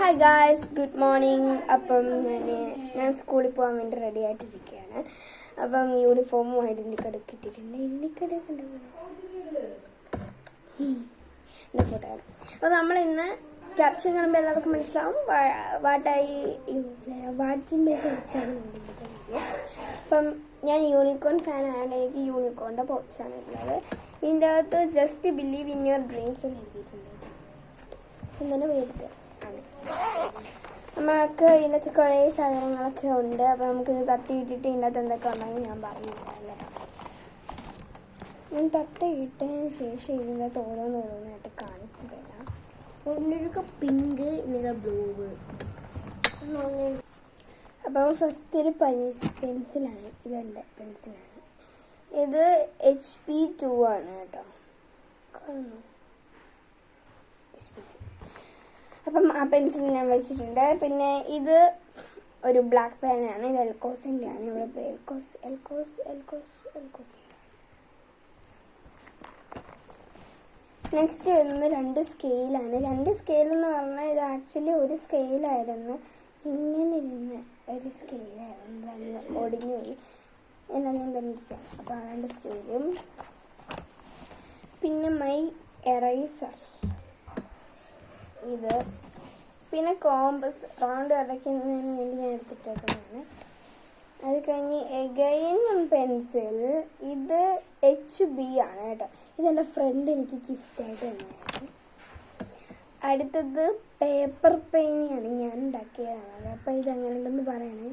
Hi guys, good morning. അപ്പം ഞാൻ സ്കൂളിൽ പോകാൻ വേണ്ടി റെഡി ആയിട്ടിരിക്കുകയാണ്. അപ്പം യൂണിഫോമും ഐഡൻറ്റി കാർഡൊക്കെ ഇട്ടിട്ടുണ്ട്. ഫോട്ടോയാണ്. അപ്പം നമ്മളിന്ന് ക്യാപ്ഷൻ കാണുമ്പോൾ എല്ലാവർക്കും മനസ്സിലാവും വാട്സിൻ്റെ വെച്ചാണ്. അപ്പം ഞാൻ യൂണിക്കോൺ ഫാൻ ആയതുകൊണ്ട് എനിക്ക് യൂണിക്കോണിൻ്റെ പോച്ചാണ് ഉള്ളത്. ഇതിൻ്റെ അകത്ത് just believe in your dreams എന്ന് എഴുതിയിട്ടുണ്ട്. ഇങ്ങനെ വേദിക്കുക നമുക്ക് ഇതിനകത്ത് കുറേ സാധനങ്ങളൊക്കെ ഉണ്ട്. അപ്പോൾ നമുക്കിത് തട്ടിയിട്ടിട്ട് ഇതിനകത്ത് എന്തൊക്കെ ഉണ്ടെങ്കിൽ ഞാൻ പറഞ്ഞു തരാമല്ലേ. ഞാൻ തട്ടിയിട്ടതിന് ശേഷം ഇതിനകത്ത് ഓരോന്നോരോന്നായിട്ട് കാണിച്ചു തരാം. ഇതിനൊക്കെ പിങ്ക്, ഇതിനൊക്കെ ബ്ലൂ. അപ്പം ഫസ്റ്റ് ഒരു പെൻസിലാണ്. ഇതെൻ്റെ പെൻസിലാണ്. ഇത് HP 2 ആണ് കേട്ടോ. കാണുന്നു HP 2. അപ്പം ആ പെൻസിൽ ഞാൻ വെച്ചിട്ടുണ്ട്. പിന്നെ ഇത് ഒരു ബ്ലാക്ക് പെനാണ്. ഇത് എൽക്കോസിൻ്റെ ആണ്. ഇവിടെ എൽക്കോസ്. നെക്സ്റ്റ് വരുന്നത് 2 സ്കെയിലാണ്. 2 സ്കെയിൽ എന്ന് പറഞ്ഞാൽ ഇത് ആക്ച്വലി ഒരു സ്കെയിലായിരുന്നു. ഇങ്ങനെ ഇരുന്ന ഒരു സ്കെയിലായിരുന്നു. നല്ല ഒടിഞ്ഞു പോയി. എല്ലാം ഞാൻ കണ്ടിച്ചാണ്. അപ്പോൾ ആ 2 സ്കെയിലും പിന്നെ മൈ എറൈസർ ഇത്, പിന്നെ കോമ്പസ് റൗണ്ട് അടയ്ക്കുന്നതിന് വേണ്ടി ഞാൻ എടുത്തിട്ടേക്കുന്നതാണ്. അത് കഴിഞ്ഞ് എഗൈൻ പെൻസിൽ. ഇത് HB ആണ് കേട്ടോ. ഇതെൻ്റെ ഫ്രണ്ട് എനിക്ക് ഗിഫ്റ്റായിട്ട് തന്നെയാണ്. അടുത്തത് പേപ്പർ പെയിൻ്റാണ്. ഞാൻ ഉണ്ടാക്കിയതാണ്. അപ്പോൾ ഇതെങ്ങനെ ഉണ്ടെന്ന് പറയണേ.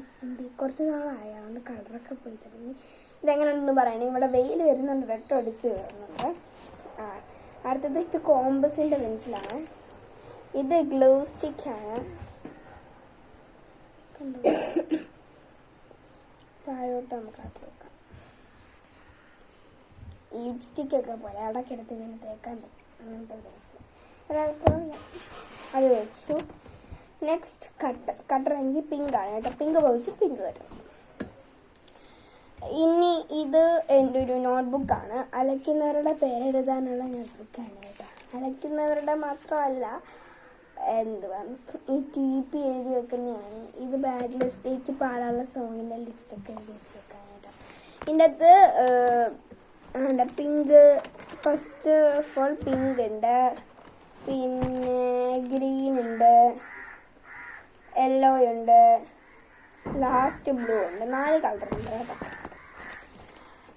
കുറച്ച് നാളായി, അതുകൊണ്ട് കളറൊക്കെ പോയി തുടങ്ങി. ഇതെങ്ങനെ ഉണ്ടെന്ന് പറയണേ. ഇവിടെ വെയിൽ വരുന്നുണ്ട്, വെട്ടം അടിച്ച് കയറുന്നുണ്ട്. അടുത്തത് ഇത് കോമ്പസിൻ്റെ പെൻസിലാണ്. ഇത് ഗ്ലൂ സ്റ്റിക്കാണ്. താഴോട്ട് നമുക്ക് ആക്കി വെക്കാം. ലിപ്സ്റ്റിക്കൊക്കെ പോലെ അടക്കെടുത്ത് ഇങ്ങനെ തേക്കാൻ പറ്റും. അങ്ങനത്തെ അത് വെച്ചു. നെക്സ്റ്റ് കട്ടർ എനിക്ക് പിങ്കാണ് കേട്ടോ. പിങ്ക് പോയിച്ച് പിങ്ക് വരും. ഇനി ഇത് എൻ്റെ ഒരു നോട്ട്ബുക്കാണ്. അലയ്ക്കുന്നവരുടെ പേരെഴുതാനുള്ള നോട്ട്ബുക്കാണ് കേട്ടോ. അലയ്ക്കുന്നവരുടെ മാത്രമല്ല, ഈ TP എഴുതി വെക്കുന്നതാണ്. ഇത് ബാഡ് ലിസ്റ്റിലേക്ക് പാടാനുള്ള സോങ്ങിൻ്റെ ലിസ്റ്റൊക്കെ എഴുതി വെച്ചേക്കാൻ കേട്ടോ. ഇതിൻ്റെ അകത്ത് pink, first of all pink ഉണ്ട്, പിന്നെ ഗ്രീൻ ഉണ്ട്, യെല്ലോ ഉണ്ട്, ലാസ്റ്റ് ബ്ലൂ ഉണ്ട്. 4 കളറുണ്ട് കേട്ടോ.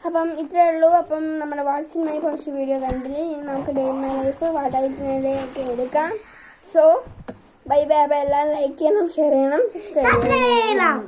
അപ്പം ഇത്രയേ ഉള്ളൂ. അപ്പം നമ്മുടെ വാട്സിനുമായി കുറച്ച് വീഡിയോ കണ്ടിന്. ഇനി നമുക്ക് ഡേ ഇൻ മൈ ലൈഫ് വാട്ടായിട്ടിനൊക്കെ എടുക്കാം. So bye. എല്ലാവരും ലൈക്ക് ചെയ്യണം, ഷെയർ ചെയ്യണം, സബ്സ്ക്രൈബ് ചെയ്യണം.